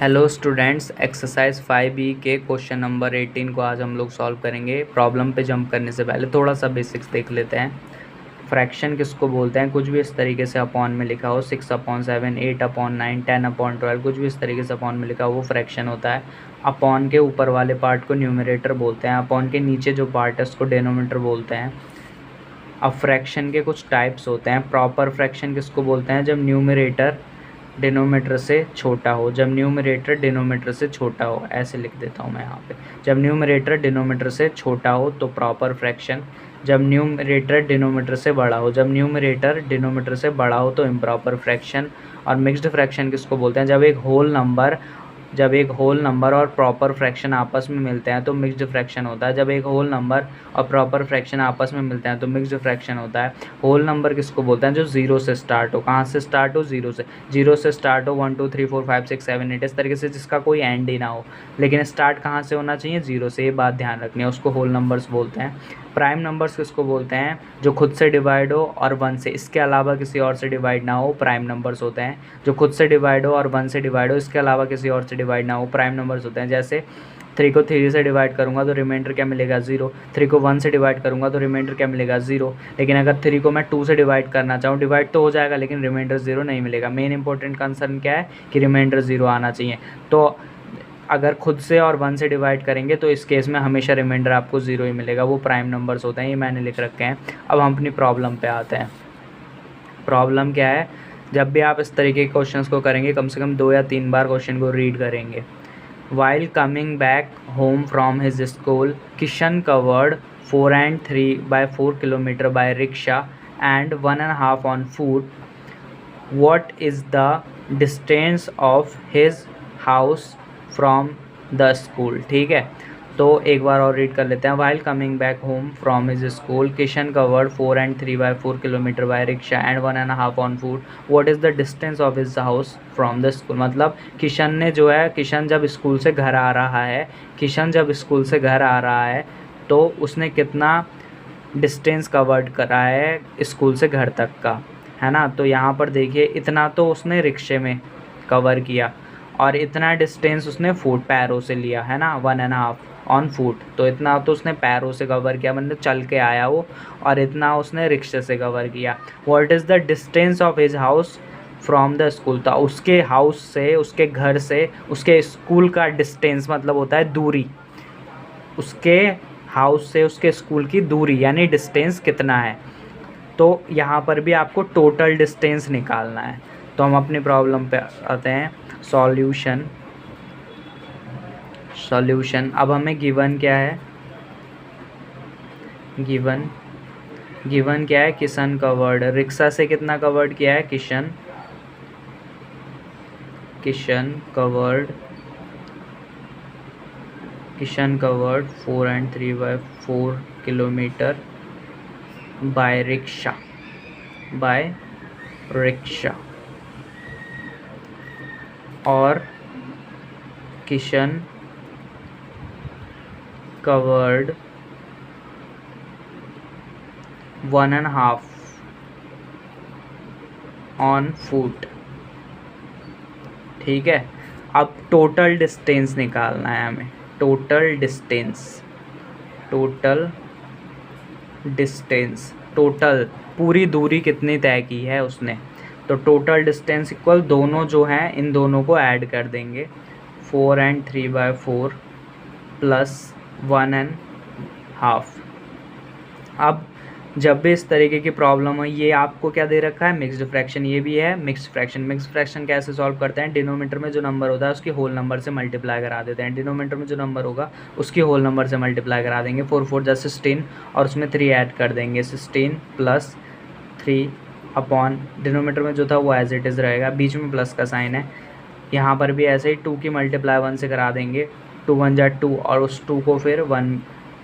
Hello students, exercise 5B के question number 18 को आज हम लोग सॉल्व करेंगे। प्रॉब्लम पे जंप करने से पहले थोड़ा सा बेसिक्स देख लेते हैं। फ्रैक्शन किसको बोलते हैं? कुछ भी इस तरीके से अपॉन में लिखा हो, 6/7, 8/9, 10/12, कुछ भी इस तरीके से अपॉन में लिखा हो वो फ्रैक्शन होता है। अपॉन के ऊपर वाले पार्ट को न्यूमरेटर बोलते हैं, अपॉन के नीचे जो पार्ट है उसको डेनोमीटर बोलते हैं। अब फ्रैक्शन के कुछ टाइप्स होते हैं। प्रॉपर फ्रैक्शन किसको बोलते हैं? जब न्यूमरेटर डिनोमीटर से छोटा हो, जब न्यूमरेटर डिनोमीटर से छोटा हो, ऐसे लिख देता हूँ मैं यहाँ पे। जब न्यूमरेटर डिनोमीटर से छोटा हो तो प्रॉपर फ्रैक्शन, जब न्यूमरेटर डिनोमीटर से बड़ा हो, जब न्यूमरेटर डिनोमीटर से बड़ा हो तो इम्प्रॉपर फ्रैक्शन। और मिक्स्ड फ्रैक्शन किसको बोलते हैं? जब एक होल नंबर और प्रॉपर फ्रैक्शन आपस में मिलते हैं तो मिक्स्ड फ्रैक्शन होता है। जब एक होल नंबर और प्रॉपर फ्रैक्शन आपस में मिलते हैं तो मिक्स्ड फ्रैक्शन होता है। होल नंबर किसको बोलते हैं? जो जीरो से स्टार्ट हो। कहाँ से स्टार्ट हो? जीरो से स्टार्ट हो। 1 2 3 4 5 6 7 8 इस तरीके से, जिसका कोई एंड ही ना हो, लेकिन स्टार्ट कहाँ से होना चाहिए? जीरो से। ये बात ध्यान रखनी है, उसको होल नंबर्स बोलते हैं। प्राइम नंबर्स किसको बोलते हैं? जो खुद से डिवाइड हो और 1 से, इसके अलावा किसी और से डिवाइड ना हो, प्राइम नंबर्स होते हैं। जो खुद से डिवाइड हो और 1 से डिवाइड हो, इसके अलावा किसी और से डिवाइड ना हो, प्राइम नंबर्स होते हैं। जैसे 3 को 3 से डिवाइड करूंगा तो रिमाइंडर क्या मिलेगा? 0। 3 को 1 से डिवाइड करूंगा तो रिमाइंडर क्या मिलेगा? 0। लेकिन अगर 3 को मैं 2 से डिवाइड करना चाहूँ, डिवाइड तो हो जाएगा लेकिन रिमाइंडर 0 नहीं मिलेगा। मेन इंपॉर्टेंट कंसर्न क्या है कि रिमाइंडर 0 आना चाहिए। तो अगर खुद से और 1 से डिवाइड करेंगे तो इस केस में हमेशा रिमाइंडर आपको 0 ही मिलेगा, वो प्राइम नंबर्स होते हैं। ये मैंने लिख रखे हैं। अब हम अपनी प्रॉब्लम पे आते हैं। प्रॉब्लम क्या है? जब भी आप इस तरीके के क्वेश्चंस को करेंगे कम से कम 2 या 3 बार क्वेश्चन को रीड करेंगे। While coming back home from his school, Kishan covered 4 and 3/4 kilometer by rickshaw and 1.5 on foot. What is the distance of his house from the school? ठीक है, तो एक बार और रीड कर लेते हैं। While coming back home from his school, Kishan covered 4 and 3/4 kilometer by rickshaw and 1.5 on foot. What is the distance of his house from the school? मतलब किशन ने जो है, किशन जब स्कूल से घर आ रहा है, किशन जब स्कूल से घर आ रहा है तो उसने कितना डिस्टेंस कवर्ड करा है स्कूल से घर तक का, है ना। तो यहाँ पर देखिए, इतना तो उसने रिक्शे में कवर किया और इतना डिस्टेंस उसने फुट पैरों से लिया, है ना, 1.5 ऑन फुट। तो इतना तो उसने पैरों से कवर किया, मतलब चल के आया वो, और इतना उसने रिक्शे से कवर किया। What is the distance of his house from the school? तो उसके हाउस से, उसके घर से उसके स्कूल का डिस्टेंस मतलब होता है दूरी। उसके हाउस से उसके स्कूल की दूरी यानी डिस्टेंस कितना है। तो यहाँ पर भी आपको टोटल डिस्टेंस निकालना है। तो हम अपनी प्रॉब्लम पे आते हैं। सॉल्यूशन अब हमें गिवन क्या है? गिवन क्या है? किशन कवर्ड, रिक्शा से कितना कवर्ड किया है? Kishan covered 4 and 3/4 kilometre bye rickshaw और किशन कवर्ड 1.5 ऑन फुट। ठीक है, अब टोटल डिस्टेंस निकालना है हमें। टोटल डिस्टेंस टोटल पूरी दूरी कितनी तय की है उसने। तो टोटल डिस्टेंस इक्वल, दोनों जो हैं इन दोनों को ऐड कर देंगे, 4 and 3/4 प्लस 1.5। अब जब भी इस तरीके की प्रॉब्लम हो, ये आपको क्या दे रखा है? Mixed fraction. ये भी है मिक्स्ड फ्रैक्शन। मिक्स्ड फ्रैक्शन कैसे सॉल्व करते हैं? डिनोमीटर में जो नंबर होता है उसकी होल नंबर से मल्टीप्लाई करा देते हैं। डिनोमीटर में जो नंबर होगा उसकी होल नंबर से मल्टीप्लाई करा देंगे। 4 4 जा 16 और उसमें 3 ऐड कर देंगे, 16 प्लस 3 अपॉन डिनोमीटर में जो था वो एज इट इज़ रहेगा, बीच में प्लस का साइन है। यहाँ पर भी ऐसे ही 2 की मल्टीप्लाई 1 से करा देंगे, 2 1 जा 2 और उस 2 को फिर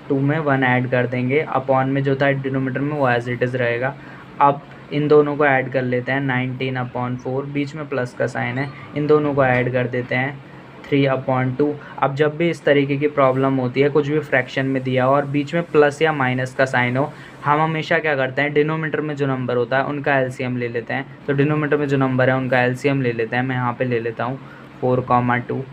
2 में 1 ऐड कर देंगे। अपॉन में जो था डिनोमीटर में वो एज इट इज़ रहेगा। अब इन दोनों को ऐड कर लेते हैं, 19/4, बीच में प्लस का साइन है, इन दोनों को ऐड कर देते हैं, 3/2। अब जब भी इस तरीके की प्रॉब्लम होती है, कुछ भी फ्रैक्शन में दिया हो और बीच में प्लस या माइनस का साइन हो, हम हमेशा क्या करते हैं? डिनोमीटर में जो नंबर होता है उनका एलसीएम ले लेते हैं। तो डिनोमीटर में जो नंबर है उनका एलसीएम ले लेते हैं। मैं यहाँ पे ले लेता हूँ 4,2।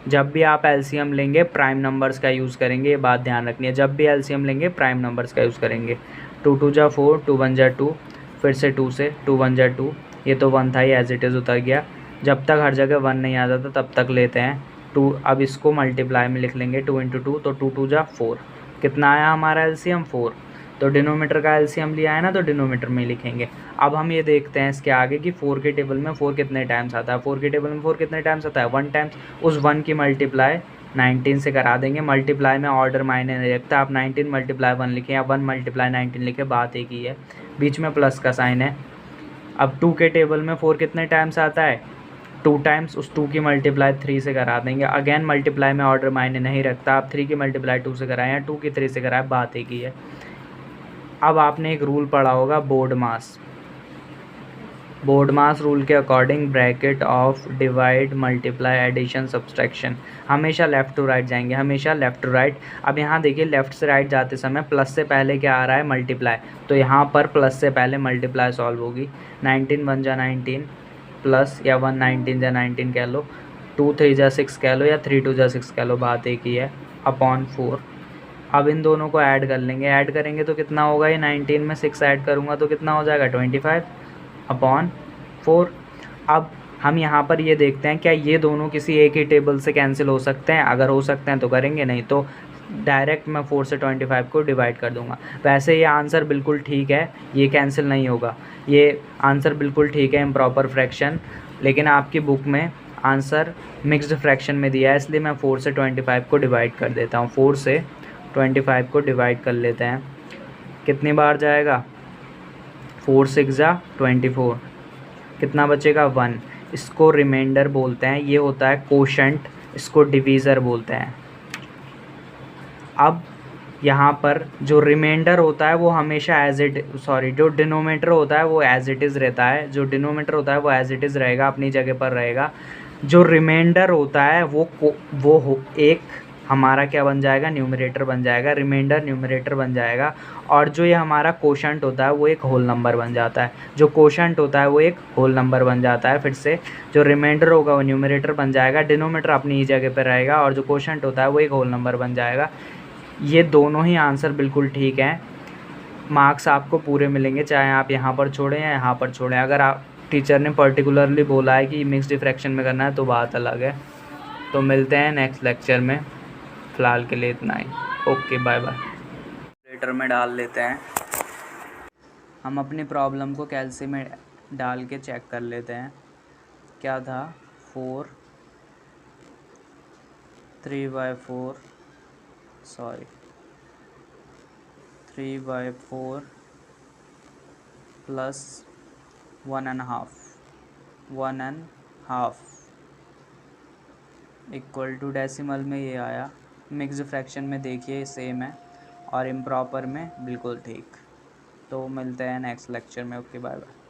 जब भी आप एलसीएम लेंगे प्राइम नंबर्स का यूज़ करेंगे, ये बात ध्यान रखनी है। जब भी एलसीएम लेंगे प्राइम नंबर्स का यूज़ करेंगे। 2 2 जा 4, 2 1 जा 2, फिर से 2 से 2 1 जा 2, ये तो 1 था ही, एज इट इज़ उतर गया। जब तक हर जगह 1 नहीं आ जाता तब तक लेते हैं 2। अब इसको मल्टीप्लाई में लिख लेंगे 2 × 2, तो 2 2 जा 4। कितना आया हमारा एलसीएम? 4। तो डिनोमीटर का एलसीएम लिया है ना, तो डिनोमीटर में लिखेंगे। अब हम ये देखते हैं इसके आगे कि 4 के टेबल में 4 कितने टाइम्स आता है। 4 के टेबल में 4 कितने टाइम्स आता है? 1 टाइम्स। उस 1 की मल्टीप्लाई 19 से करा देंगे। मल्टीप्लाई में ऑर्डर मायने नहीं रखता, आप 19 मल्टीप्लाई 1 लिखें या 1 मल्टीप्लाई 19 लिखें, बात एक ही है। बीच में प्लस का साइन है। अब 2 के टेबल में 4 कितने टाइम्स आता है? 2 टाइम्स। उस 2 की मल्टीप्लाई 3 से करा देंगे। अगेन मल्टीप्लाई में ऑर्डर मायने नहीं रखता, आप 3 की मल्टीप्लाई 2 से कराएं या 2 की 3 से कराएं, बात एक ही है। अब आपने एक रूल पढ़ा होगा BODMAS. BODMAS rule के according bracket of divide multiply addition subtraction हमेशा लेफ़्ट टू राइट जाएंगे, हमेशा लेफ़्ट टू राइट। अब यहाँ देखिए लेफ़्ट से राइट जाते समय प्लस से पहले क्या आ रहा है? मल्टीप्लाई। तो यहाँ पर प्लस से पहले मल्टीप्लाई सॉल्व होगी। 19 1 जा 19 प्लस, या 1 19 जा 19 कह लो, 2 3 जा 6 कह लो, या 3 2 जा 6 कह लो, बात एक ही है, अपॉन 4। अब इन दोनों को ऐड कर लेंगे। ऐड करेंगे तो कितना होगा? ये 19 में 6 ऐड करूँगा तो कितना हो जाएगा? 25 अपॉन 4। अब हम यहाँ पर ये देखते हैं क्या ये दोनों किसी एक ही टेबल से कैंसिल हो सकते हैं? अगर हो सकते हैं तो करेंगे, नहीं तो डायरेक्ट मैं 4 से 25 को डिवाइड कर दूंगा। वैसे ये आंसर बिल्कुल ठीक है, ये कैंसिल नहीं होगा, ये आंसर बिल्कुल ठीक है इम्प्रॉपर फ्रैक्शन। लेकिन आपकी बुक में आंसर मिक्स्ड फ्रैक्शन में दिया है, इसलिए मैं 4 से 25 को डिवाइड कर देता हूँ। 4 से 25 को डिवाइड कर लेते हैं। कितनी बार जाएगा? 4 6 जा 24, कितना बचेगा? 1। इसको रिमाइंडर बोलते हैं, ये होता है कोशेंट, इसको डिवीज़र बोलते हैं। अब यहाँ पर जो रिमाइंडर होता है वो हमेशा जो डिनोमीटर होता है वो एज इट इज़ रहता है, जो डिनोमीटर होता है वो एज इट इज़ रहेगा, अपनी जगह पर रहेगा। जो रिमाइंडर होता है एक हमारा क्या बन जाएगा? न्यूमरेटर बन जाएगा, रिमाइंडर न्यूमरेटर बन जाएगा। और जो ये हमारा कोशेंट होता है वो एक होल नंबर बन जाता है। जो कोशेंट होता है वो एक होल नंबर बन जाता है। फिर से जो रिमाइंडर होगा वो न्यूमरेटर बन जाएगा, डिनोमीटर अपनी ही जगह पर रहेगा, और जो कोशेंट होता है वो एक होल नंबर बन जाएगा। ये दोनों ही आंसर बिल्कुल ठीक हैं। मार्क्स आपको पूरे मिलेंगे, चाहे आप यहाँ पर छोड़ें या यहाँ पर छोड़ें। अगर आप टीचर ने पर्टिकुलरली बोला है कि मिक्स्ड फ्रैक्शन में करना है तो बात अलग है। तो मिलते हैं नेक्स्ट लेक्चर में, फ़िलहाल के लिए इतना ही। Okay bye bye. कैलकुलेटर में डाल लेते हैं, हम अपनी प्रॉब्लम को कैलसी में डाल के चेक कर लेते हैं। क्या था? 4 3/4 प्लस 1.5 इक्वल टू, डेसिमल में ये आया। मिक्स्ड फ्रैक्शन में देखिए सेम है, और इम्प्रॉपर में बिल्कुल ठीक। तो मिलते हैं नेक्स्ट लेक्चर में। Okay bye bye.